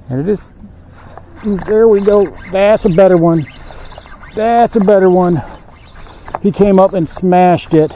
And it is, there we go. That's a better one. That's a better one. He came up and smashed it.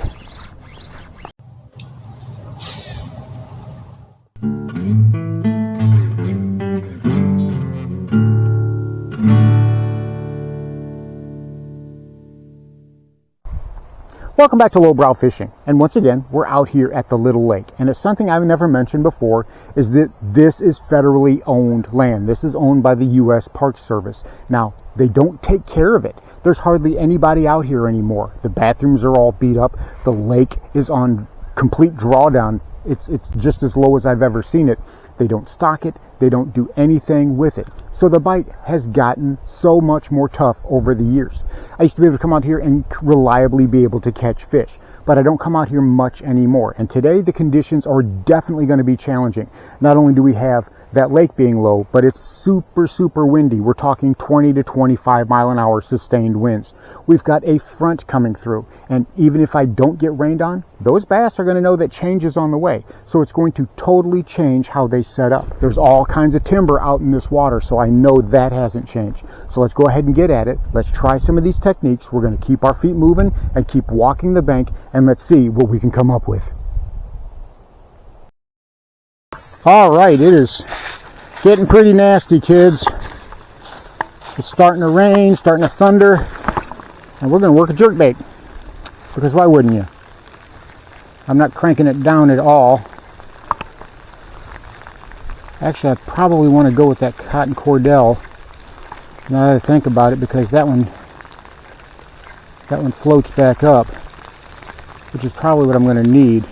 Welcome back to Lowbrow Fishing, and once again we're out here at the Little Lake, and it's something I've never mentioned before is that this is federally owned land. This is owned by the U.S. Park Service. Now, they don't take care of it. There's hardly anybody out here anymore. The bathrooms are all beat up. The lake is on complete drawdown. It's just as low as I've ever seen it. They don't stock it. They don't do anything with it. So the bite has gotten so much more tough over the years. I used to be able to come out here and reliably be able to catch fish, but I don't come out here much anymore. And today the conditions are definitely going to be challenging. Not only do we have that lake being low, but it's super windy. We're talking 20 to 25 mile an hour sustained winds. We've got a front coming through, and even if I don't get rained on, those bass are going to know that change is on the way. So it's going to totally change how they set up. There's all kinds of timber out in this water, so I know that hasn't changed. So let's go ahead and get at it. Let's try some of these techniques. We're going to keep our feet moving and keep walking the bank, and let's see what we can come up with. All right, it is getting pretty nasty, kids. It's starting to rain, starting to thunder, and we're going to work a jerkbait, because why wouldn't you? I'm not cranking it down at all. Actually, I probably want to go with that cotton cordell, now that I think about it, because that one floats back up, which is probably what I'm going to need.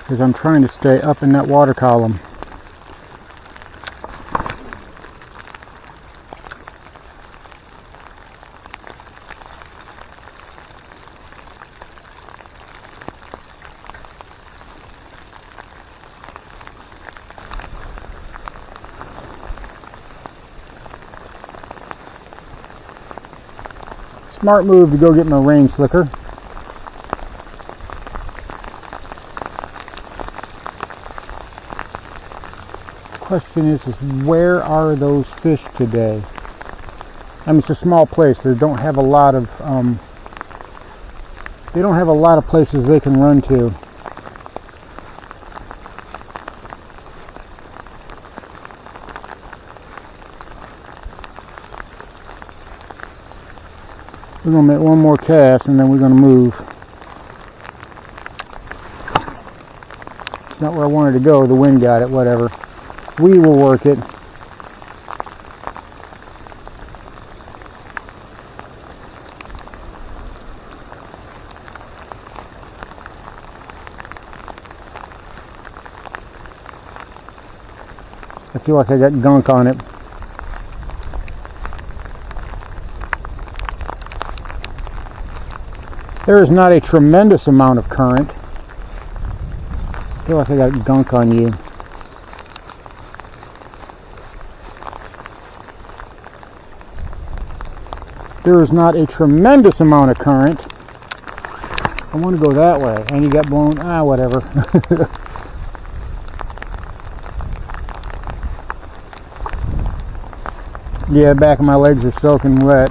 Because I'm trying to stay up in that water column. Smart move to go get my rain slicker. Question is where are those fish today? I mean, it's a small place. They don't have a lot of places they can run to. We're gonna make one more cast and then we're gonna move. It's not where I wanted to go. The wind got it. Whatever. We will work it. I feel like I got gunk on it. There is not a tremendous amount of current. I feel like I got gunk on you. There is not a tremendous amount of current. I want to go that way, and you got blown. Whatever. Yeah, back of my legs are soaking wet.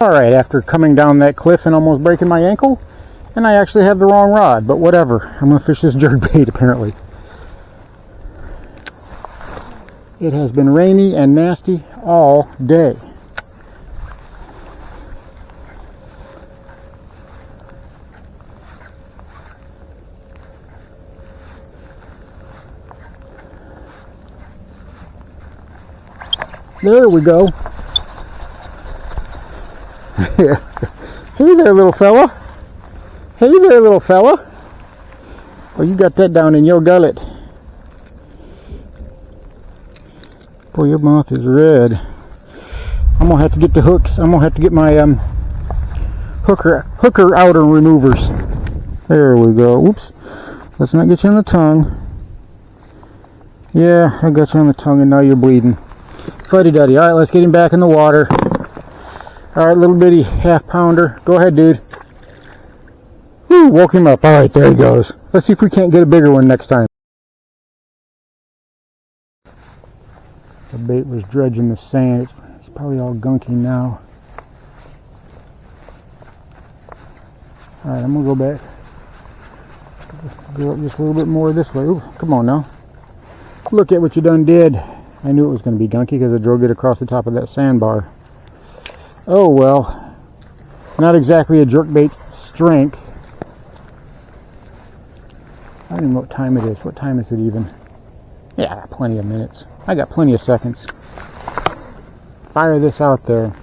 Alright, after coming down that cliff and almost breaking my ankle, and I actually have the wrong rod, but whatever. I'm going to fish this jerkbait apparently. It has been rainy and nasty all day. There we go. Hey there, little fella. Hey there, little fella. Oh, you got that down in your gullet. Boy, your mouth is red. I'm gonna have to get the hooks. I'm gonna have to get my hooker outer removers. There we go. Oops. Let's not get you on the tongue. Yeah, I got you on the tongue and now you're bleeding. Fuddy-duddy. Alright, let's get him back in the water. All right, little bitty half pounder. Go ahead, dude. Woo, woke him up. All right, there he goes. Let's see if we can't get a bigger one next time. The bait was dredging the sand. It's probably all gunky now. All right, I'm gonna go back. Go up just a little bit more this way. Ooh, come on now. Look at what you done did. I knew it was going to be gunky because I drove it across the top of that sandbar. Oh well. Not exactly a jerkbait's strength. I don't even know what time it is. What time is it even? Yeah, I got plenty of minutes. I got plenty of seconds. Fire this out there.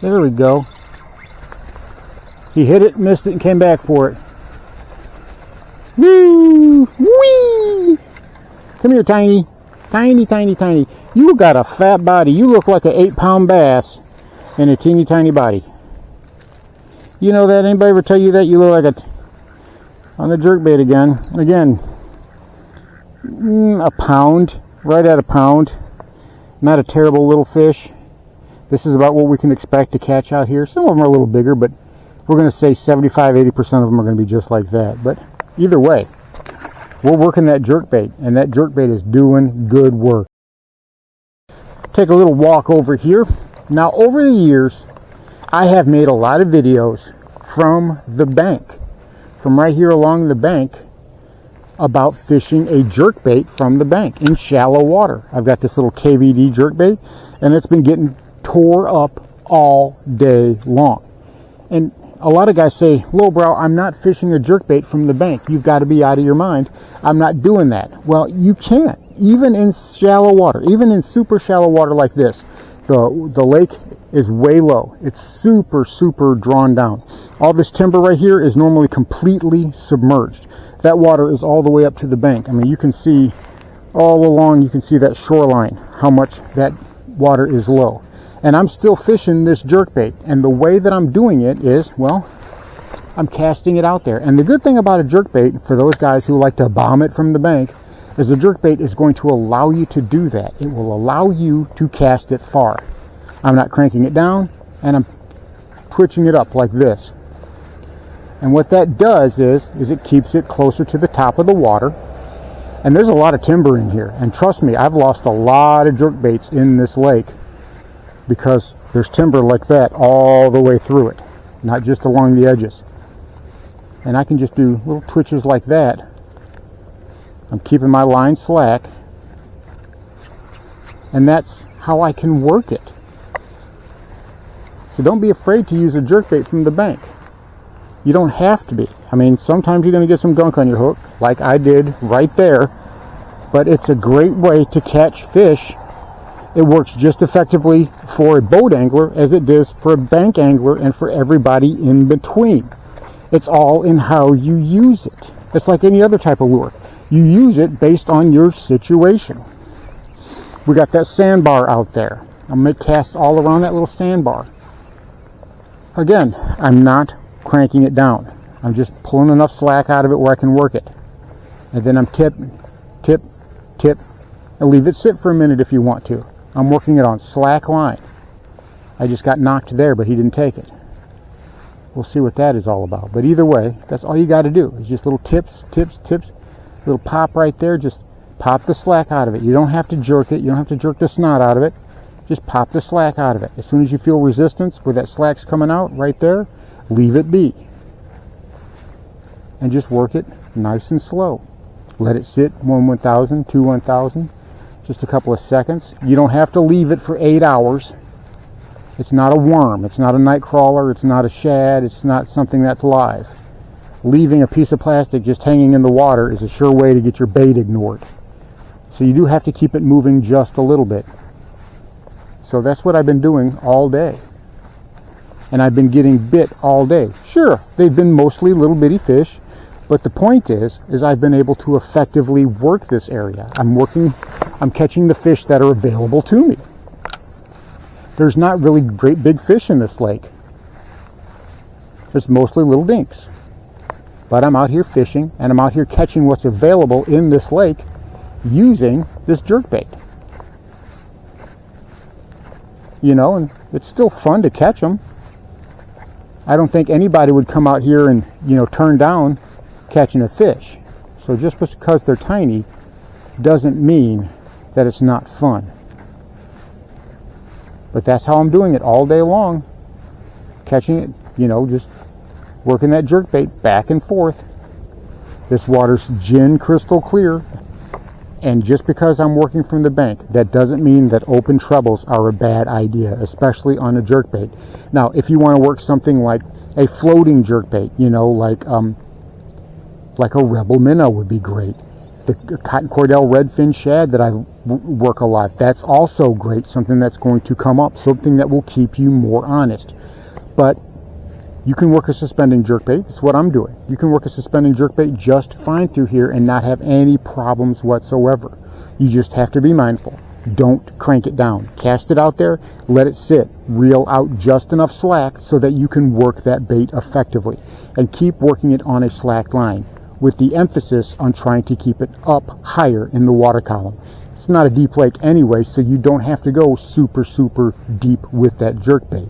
There we go. He hit it, missed it, and came back for it. Woo! Whee! Come here, Tiny. Tiny, tiny, tiny. You got a fat body. You look like an 8-pound bass in a teeny tiny body. You know that? Anybody ever tell you that? You look like on the jerkbait again. A pound. Right at a pound. Not a terrible little fish. This is about what we can expect to catch out here. Some of them are a little bigger, but we're going to say 75-80% of them are going to be just like that. But either way, we're working that jerkbait, and that jerkbait is doing good work. Take a little walk over here. Now, over the years, I have made a lot of videos from the bank, from right here along the bank, about fishing a jerkbait from the bank in shallow water. I've got this little KVD jerkbait, and it's been getting tore up all day long. And a lot of guys say, lowbrow, I'm not fishing a jerkbait from the bank. You've got to be out of your mind. I'm not doing that. Well, you can't. Even in shallow water, even in super shallow water like this, the lake is way low. It's super, super drawn down. All this timber right here is normally completely submerged. That water is all the way up to the bank. I mean, you can see all along, you can see that shoreline, how much that water is low. And I'm still fishing this jerkbait. And the way that I'm doing it is, well, I'm casting it out there. And the good thing about a jerkbait, for those guys who like to bomb it from the bank, is a jerkbait is going to allow you to do that. It will allow you to cast it far. I'm not cranking it down, and I'm twitching it up like this. And what that does is it keeps it closer to the top of the water. And there's a lot of timber in here. And trust me, I've lost a lot of jerkbaits in this lake, because there's timber like that all the way through it, not just along the edges. And I can just do little twitches like that. I'm keeping my line slack, and that's how I can work it. So don't be afraid to use a jerkbait from the bank. You don't have to be. I mean, sometimes you're going to get some gunk on your hook, like I did right there, but it's a great way to catch fish. It works just effectively for a boat angler as it does for a bank angler and for everybody in between. It's all in how you use it. It's like any other type of lure. You use it based on your situation. We got that sandbar out there. I'll make casts all around that little sandbar. Again, I'm not cranking it down. I'm just pulling enough slack out of it where I can work it. And then I'm tip, and leave it sit for a minute if you want to. I'm working it on slack line. I just got knocked there, but he didn't take it. We'll see what that is all about. But either way, that's all you got to do. Is just little tips. Little pop right there. Just pop the slack out of it. You don't have to jerk it. You don't have to jerk the snot out of it. Just pop the slack out of it. As soon as you feel resistance where that slack's coming out right there, leave it be. And just work it nice and slow. Let it sit 1/1000, 2/1000. Just a couple of seconds. You don't have to leave it for 8 hours. It's not a worm. It's not a night crawler. It's not a shad. It's not something that's live. Leaving a piece of plastic just hanging in the water is a sure way to get your bait ignored. So you do have to keep it moving just a little bit. So that's what I've been doing all day. And I've been getting bit all day. Sure, they've been mostly little bitty fish. But the point is I've been able to effectively work this area. I'm catching the fish that are available to me. there's not really great big fish in this lake. There's mostly little dinks. But I'm out here fishing, and I'm out here catching what's available in this lake using this jerkbait. You know, and it's still fun to catch them. I don't think anybody would come out here and, you know, turn down catching a fish. So just because they're tiny doesn't mean that it's not fun. But that's how I'm doing it all day long. Catching it, you know, just working that jerkbait back and forth. This water's gin crystal clear. And just because I'm working from the bank, that doesn't mean that open trebles are a bad idea, especially on a jerkbait. Now, if you want to work something like a floating jerkbait, you know, like a Rebel minnow would be great. The cotton cordell redfin shad that I work a lot, that's also great, something that's going to come up, something that will keep you more honest. But you can work a suspending jerkbait. That's what I'm doing. You can work a suspending jerkbait just fine through here and not have any problems whatsoever. You just have to be mindful. Don't crank it down. Cast it out there, let it sit. Reel out just enough slack so that you can work that bait effectively. And keep working it on a slack line, with the emphasis on trying to keep it up higher in the water column. It's not a deep lake anyway, so you don't have to go super, super deep with that jerkbait.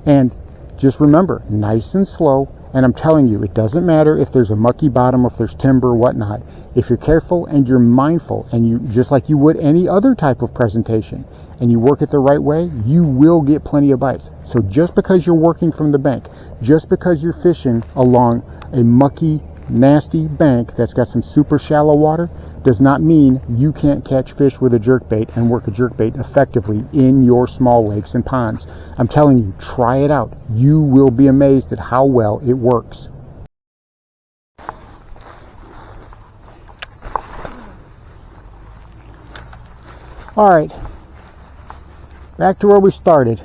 And just remember, nice and slow, and I'm telling you, it doesn't matter if there's a mucky bottom or if there's timber or whatnot. If you're careful and you're mindful, and you just like you would any other type of presentation, and you work it the right way, you will get plenty of bites. So just because you're working from the bank, just because you're fishing along a mucky, nasty bank that's got some super shallow water, does not mean you can't catch fish with a jerkbait and work a jerkbait effectively in your small lakes and ponds. I'm telling you, try it out. You will be amazed at how well it works. All right, back to where we started.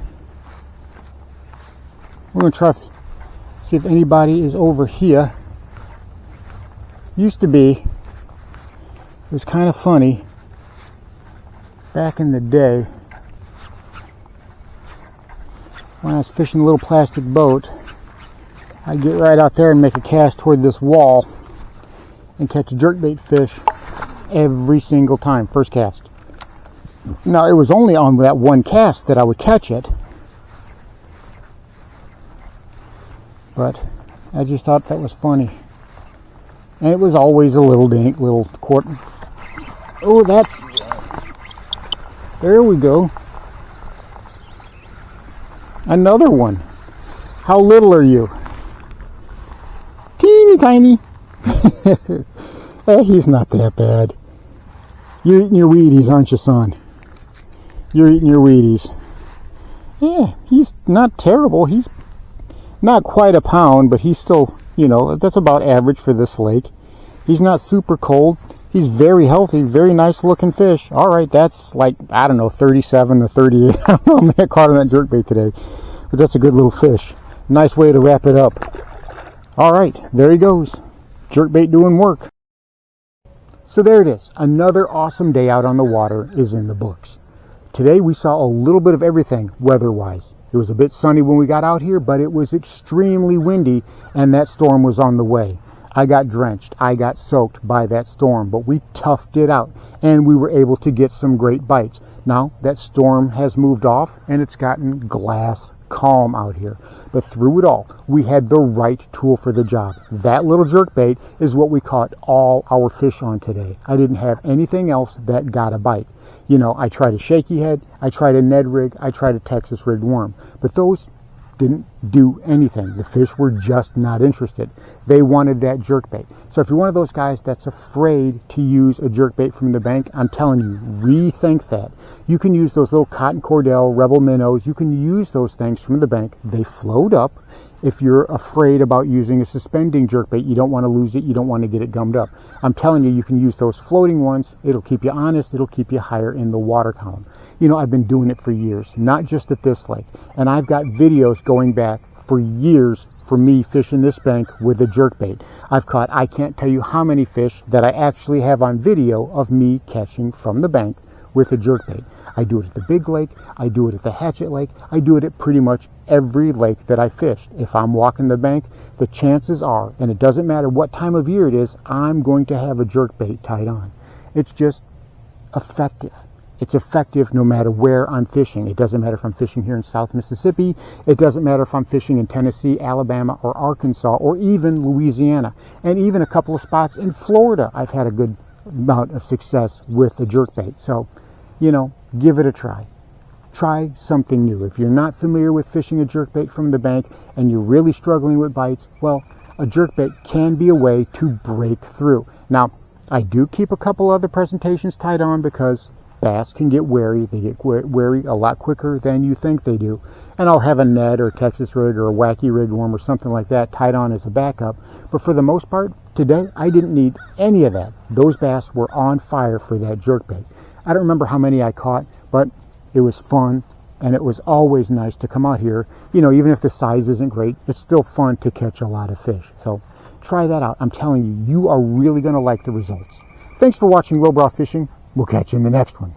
We're going to try to see if anybody is over here. Used to be, it was kind of funny back in the day when I was fishing a little plastic boat. I'd get right out there and make a cast toward this wall and catch a jerkbait fish every single time, first cast. Now, it was only on that one cast that I would catch it, but I just thought that was funny. And it was always a little dink, little quart. Oh, there we go. Another one. How little are you? Teeny tiny. He's not that bad. You're eating your Wheaties, aren't you, son? You're eating your Wheaties. Yeah, he's not terrible. He's not quite a pound, but he's still, you know, that's about average for this lake. He's not super cold. He's very healthy, very nice looking fish. All right, that's like, I don't know, 37 or 38. I don't know, I may have caught on that jerkbait today. But that's a good little fish. Nice way to wrap it up. All right, there he goes. Jerkbait doing work. So there it is. Another awesome day out on the water is in the books. Today we saw a little bit of everything weather-wise. It was a bit sunny when we got out here, but it was extremely windy, and that storm was on the way. I got drenched. I got soaked by that storm, but we toughed it out, and we were able to get some great bites. Now, that storm has moved off, and it's gotten glass calm out here. But through it all, we had the right tool for the job. That little jerkbait is what we caught all our fish on today. I didn't have anything else that got a bite. You know, I tried a shaky head, I tried a Ned rig, I tried a Texas rigged worm, but those didn't do anything. The fish were just not interested. They wanted that jerkbait. So if you're one of those guys that's afraid to use a jerkbait from the bank, I'm telling you, rethink that. You can use those little cotton cordell, Rebel minnows. You can use those things from the bank. They float up. If you're afraid about using a suspending jerkbait, you don't want to lose it, you don't want to get it gummed up. I'm telling you, you can use those floating ones. It'll keep you honest. It'll keep you higher in the water column. You know, I've been doing it for years, not just at this lake. And I've got videos going back for years for me fishing this bank with a jerkbait. I've caught, I can't tell you how many fish that I actually have on video of me catching from the bank with a jerkbait. I do it at the big lake, I do it at the hatchet lake, I do it at pretty much every lake that I fished. If I'm walking the bank, the chances are, and it doesn't matter what time of year it is, I'm going to have a jerkbait tied on. It's just effective. It's effective no matter where I'm fishing. It doesn't matter if I'm fishing here in South Mississippi. It doesn't matter if I'm fishing in Tennessee, Alabama, or Arkansas, or even Louisiana. And even a couple of spots in Florida, I've had a good amount of success with a jerkbait. So, you know, give it a try. Try something new. If you're not familiar with fishing a jerkbait from the bank and you're really struggling with bites, well, a jerkbait can be a way to break through. Now, I do keep a couple other presentations tied on because bass can get wary. They get wary a lot quicker than you think they do. And I'll have a Ned or a Texas rig or a wacky rig worm or something like that tied on as a backup. But for the most part, today, I didn't need any of that. Those bass were on fire for that jerkbait. I don't remember how many I caught, but it was fun. And it was always nice to come out here. You know, even if the size isn't great, it's still fun to catch a lot of fish. So try that out. I'm telling you, you are really going to like the results. Thanks for watching Lowbrow Fishing. We'll catch you in the next one.